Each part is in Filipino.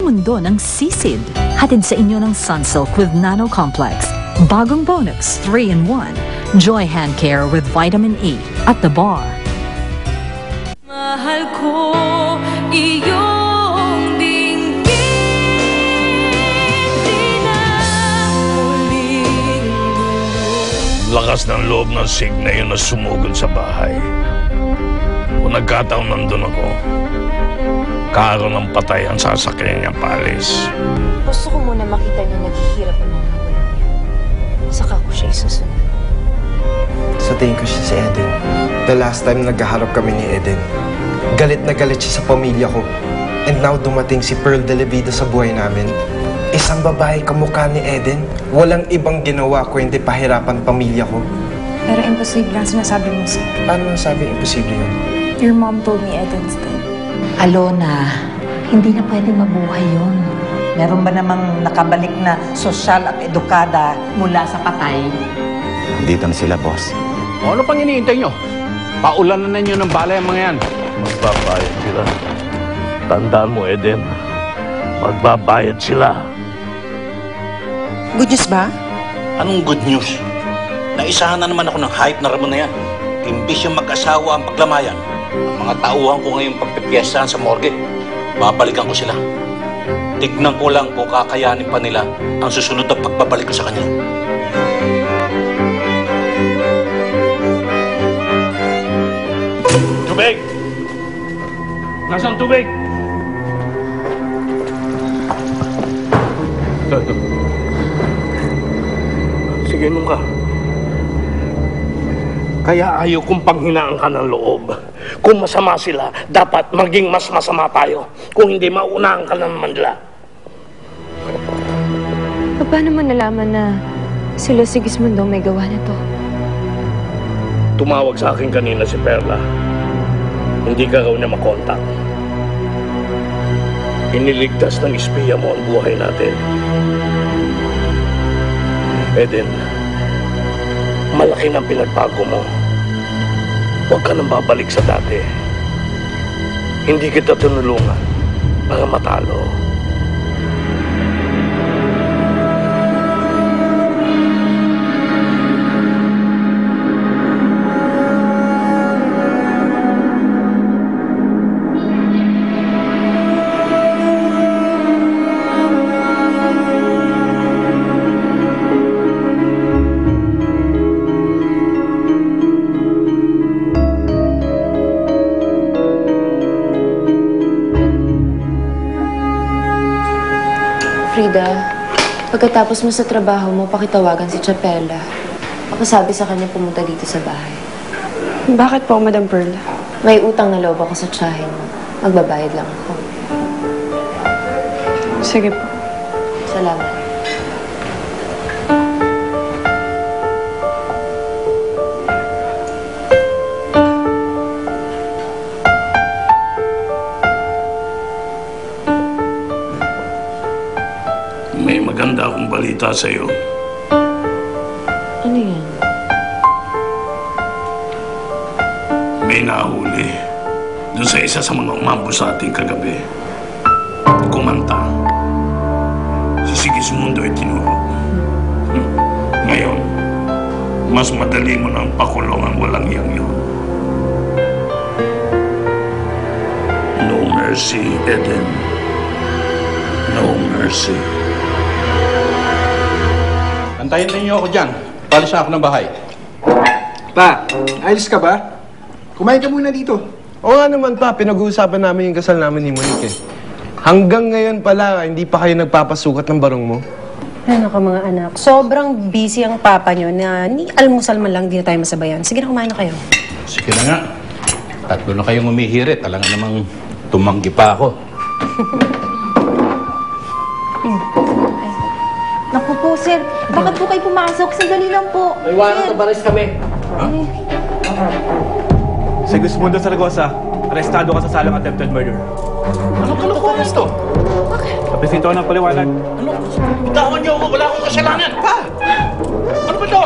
mundo ng sisid. Hatid sa inyo ng Sunsilk with Nano Complex. Bagong bonus 3-in-1. Joy Hand Care with Vitamin E at the bar. Mahal ko iyong dinggin, di na muling Lakas ng loob ng Signa yun na sumugod sa bahay. Kung nagkataon nandun ako, karon ng patay ang sasakyan niyang paalis. Gusto ko muna makita niyo naghihirap ang mga magulang niya. Saka ko siya isusunod. Sa tingin ko siya si Eden. The last time nagkaharap kami ni Eden, galit na galit siya sa pamilya ko. And now dumating si Pearl De La Vida sa buhay namin. Isang babae kamukha ni Eden. Walang ibang ginawa ko hindi pahirapan pamilya ko. Pero imposible ang sinasabi mo, sir. Paano nasabi imposible yun? Your mom told me Eden's dead. Alona, hindi na pwedeng mabuhay yun. Meron ba namang nakabalik na sosyal at edukada mula sa patay? Dito na sila, boss. O ano pang iniintay nyo? Paulanan na nyo ng balay ang mga yan. Magbabayad sila. Tandaan mo, Eden. Magbabayad sila. Good news ba? Anong good news? Naisahan na naman ako ng hype na Ramon na yan. Imbis yung mag-asawa ang paglamayan, ang mga tauhan ko ngayong pagpipiyasahan sa morgue, babalikan ko sila. Tignan ko lang kung kakayanin pa nila ang susunod na pagbabalik ko sa kanya. Tubig! Nasaan tubig? Sige nung ka. Kaya ayaw kong panghinaan ka ng loob. Kung masama sila, dapat maging mas masama tayo. Kung hindi, maunahan ka na naman nila. Paano mo nalaman na sila si Gismundo may gawa nito? Tumawag sa akin kanina si Perla. Hindi ka raw niya makontak. Iniligtas ng espiya mo ang buhay natin. Eden, malaki ng pinagbago mo. Huwag ka nang babalik sa dati. Hindi kita tinulungan para matalo. Frida, pagkatapos mo sa trabaho mo, pakitawagan si Chapela. Pakisabi sa kanya pumunta dito sa bahay. Bakit po, Madam Pearl? May utang na loob ako sa tsahin mo. Magbabayad lang ako. Sige po. Salamat. May maganda akong balita sa'yo. Ano yan? May nahuli doon sa isa sa mga umambo sa ating kagabi. Kumanta. Si Sigismundo ay tinuro. Ngayon, mas madali mo nang pakulong ang walang iyang yun. No mercy, Eden. No mercy. Antayin ninyo ako dyan. Palis na ako ng bahay. Pa, ayos ka ba? Kumain ka muna dito. Oo nga naman pa, pinag-uusapan namin yung kasal namin ni Monique eh. Hanggang ngayon pala, hindi pa kayo nagpapasukat ng barong mo. Ano ka mga anak? Sobrang busy ang papa nyo na ni almusal man lang di na tayo masabayan. Sige na, kumain na kayo. Sige na nga. Tatlo na kayong umihirit. Alam nga namang tumanggi pa ako. Naku po, sir. Bakit po kayo pumasok? Sandali lang po. May warrant of arrest kami. Si Gismundo Zaragoza, arestado ka sa salang attempted murder. Anong kalukuhan ito? Bakit? Napresinto ng paliwanag. Ano? Bitawan niyo ako! Wala akong kasalanan! Pa! Ano ba ito?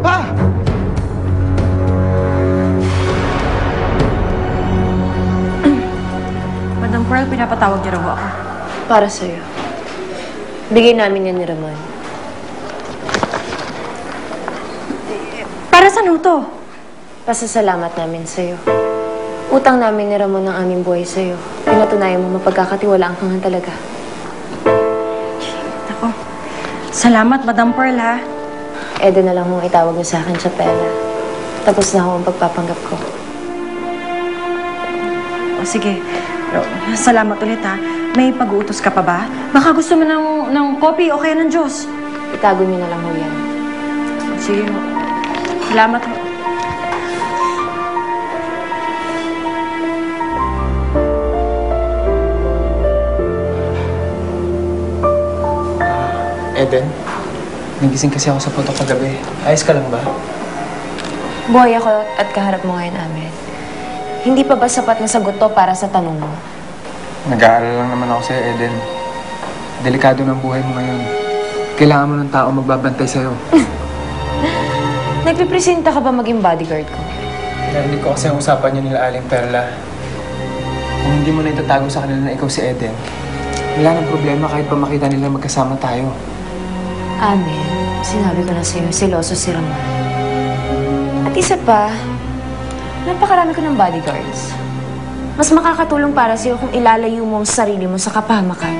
Pa! pinapatawag niyo raw ako? Para sa'yo. Bigay namin yan ni Ramon. Para saan to? Pasasalamat namin sa'yo. Utang namin ni Ramon ang aming buhay sa'yo. Pinatunayan mo mapagkakatiwalaan ka nga talaga. Ako. Salamat, Madam Pearl, ha? Eden na lang mong itawag niyo sa akin, Chapela. Tapos na ako ang pagpapanggap ko. O sige. Salamat ulit, ha? May pag-uutos ka pa ba? Baka gusto mo ng kopi o kaya ng Diyos. Itago niyo na lang ho yan. Sige mo. Salamat ho. Eden, nagising kasi ako sa putok kagabi. Ayos ka lang ba? Buhay ako at kaharap mo ngayon, Ahmed. Hindi pa ba sapat na sagot to para sa tanong mo? Nag-aaral lang naman ako sa'yo, Eden. Delikado ng buhay mo ngayon. Kailangan mo ng tao magbabantay sa'yo. Nagpipresenta ka ba maging bodyguard ko? Narinig ko kasi ang usapan niyo nila Aling Perla. Kung hindi mo na itatago sa kanila na ikaw si Eden, wala nang problema kahit pa makita nila magkasama tayo. Amen. Sinabi ko na sa'yo, seloso si Ramon. At isa pa, napakarami ko ng bodyguards. Mas makakatulong para sa'yo kung ilalayo mo ang sarili mo sa kapahamakan.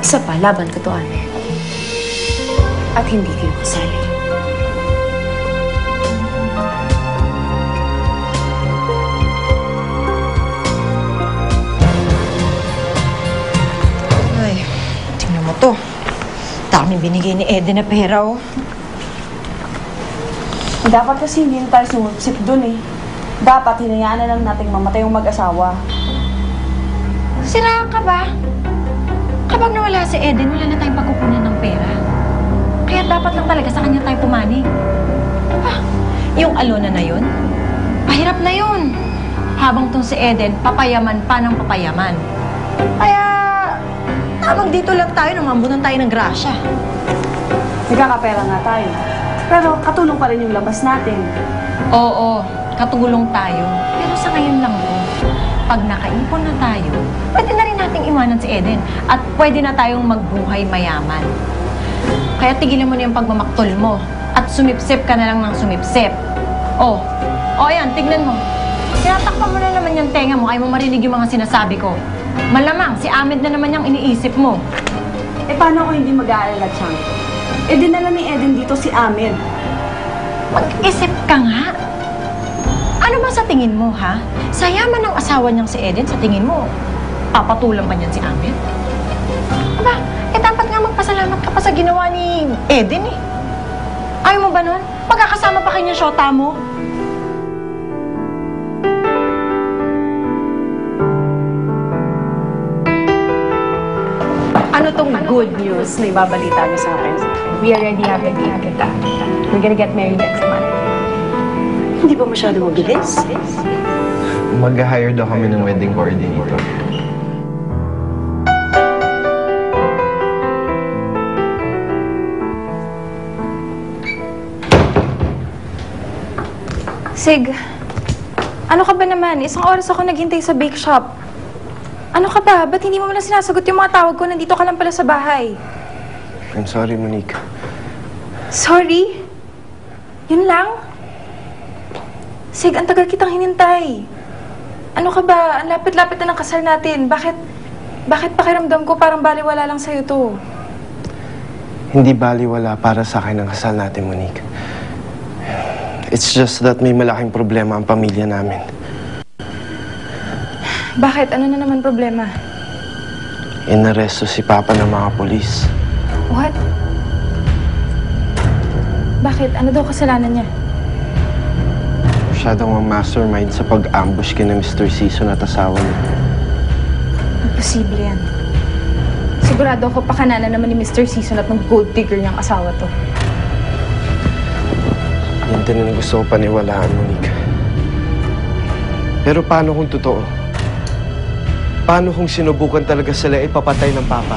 Isa pa, laban ko to, Amen. At hindi kayo kasali. Ay, tingnan mo to. Daming binigay ni Eden na pera, oh. Dapat kasi hindi na tayo sumupsip dun eh. Dapat hinayaan na lang nating mamatay yung mag-asawa. Sira ka ba? Kapag nawala si Eden, wala na tayong pagkukunan ng pera. Kaya dapat lang talaga sa kanya tayo pumani. Ah, yung Alona na yun, pahirap na yun. Habang tong si Eden, papayaman pa ng papayaman. Kaya, tamang dito lang tayo, namambunan tayo ng grasya. Nagkakapera nga tayo. Pero katulong pa rin yung labas natin. Oo, katulong tayo. Pero sa ngayon lang po, pag nakaipon na tayo, pwede na rin nating iwanan si Eden at pwede na tayong magbuhay mayaman. Kaya tigilan mo na yung pagmamaktol mo at sumipsip ka na lang ng sumipsip. Oh, ayan, tignan mo. Tinatakpan mo na naman yung tenga mo, ayaw mo marinig yung mga sinasabi ko. Malamang, si Ahmed na naman yung iniisip mo. Eh paano ako hindi mag-aalala, Chang? Eh dinala ni Eden dito si Ahmed. Mag-isip ka nga. Ano ba sa tingin mo, ha? Sa yaman ng asawa niyang si Eden, sa tingin mo, papatulan pa niyan si Ahmed? Aba, eh dapat nga magpasalamat ka pa sa ginawa ni Eden, eh. Ayaw mo ba nun? Magkakasama pa kayo ng syota mo? Ano tong good news na ibabalita niyo sa akin? We already have a date. We're gonna get married next month. Hindi ba masyado mabilis? Mag-hire daw kami ng wedding coordinator. Sig, ano ka ba naman? Isang oras ako naghintay sa bake shop. Ano ka ba? Ba't hindi mo na sinasagot yung mga tawag ko? Nandito ka lang pala sa bahay. I'm sorry, Monique. Sorry? Yun lang? Sig, ang tagal kitang hinintay. Ano ka ba? Ang lapit-lapit na ng kasal natin. Bakit pakiramdam ko parang baliwala lang sa'yo to? Hindi baliwala para sa akin ang kasal natin, Monique. It's just that may malaking problema ang pamilya namin. Bakit? Ano na naman problema? Inaresto si Papa ng mga polis. What? Bakit? Ano daw kasalanan niya? Masyadong ang mastermind sa pag-ambush kina Mr. Season at asawa niya. Imposible yan. Sigurado ako pakananan naman ni Mr. Season at ng gold digger niyang asawa to. Yan din ang gusto ko paniwalaan, Monique. Pero paano kung totoo? Paano kung sinubukan talaga sila ipapatay ng Papa?